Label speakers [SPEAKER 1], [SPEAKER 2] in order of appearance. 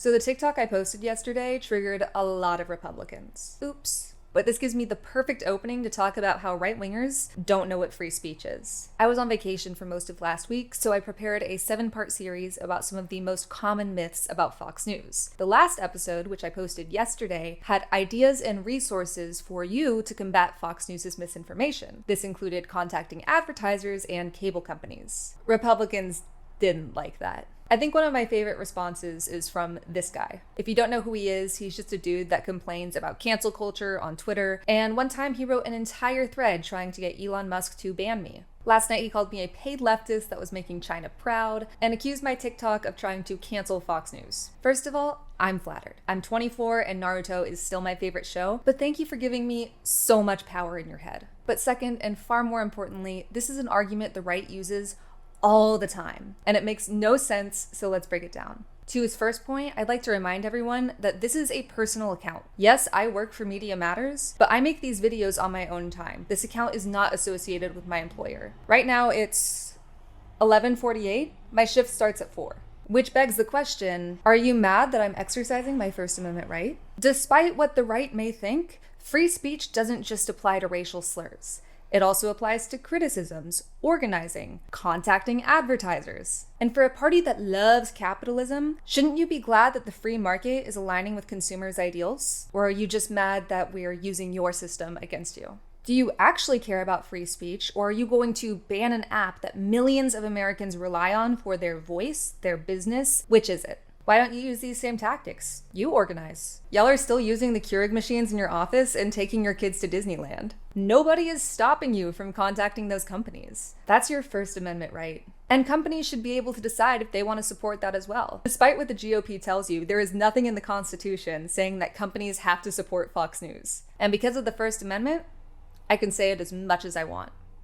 [SPEAKER 1] So the TikTok I posted yesterday triggered a lot of Republicans. Oops. But this gives me the perfect opening to talk about how right-wingers don't know what free speech is. I was on vacation for most of last week, so I prepared a 7-part series about some of the most common myths about Fox News. The last episode, which I posted yesterday, had ideas and resources for you to combat Fox News' misinformation. This included contacting advertisers and cable companies. Republicans didn't like that. I think one of my favorite responses is from this guy. If you don't know who he is, he's just a dude that complains about cancel culture on Twitter, and one time he wrote an entire thread trying to get Elon Musk to ban me. Last night he called me a paid leftist that was making China proud, and accused my TikTok of trying to cancel Fox News. First of all, I'm flattered. I'm 24 and Naruto is still my favorite show, but thank you for giving me so much power in your head. But second, and far more importantly, this is an argument the right uses all the time, and it makes no sense, so let's break it down. To his first point, I'd like to remind everyone that this is a personal account. Yes, I work for Media Matters, but I make these videos on my own time. This account is not associated with my employer. Right now it's 11:48. My shift starts at 4. Which begs the question, are you mad that I'm exercising my First Amendment right? Despite what the right may think, free speech doesn't just apply to racial slurs. It also applies to criticisms, organizing, contacting advertisers. And for a party that loves capitalism, shouldn't you be glad that the free market is aligning with consumers' ideals? Or are you just mad that we're using your system against you? Do you actually care about free speech, or are you going to ban an app that millions of Americans rely on for their voice, their business? Which is it? Why don't you use these same tactics? You organize. Y'all are still using the Keurig machines in your office and taking your kids to Disneyland. Nobody is stopping you from contacting those companies. That's your First Amendment right. And companies should be able to decide if they want to support that as well. Despite what the GOP tells you, there is nothing in the Constitution saying that companies have to support Fox News. And because of the First Amendment, I can say it as much as I want.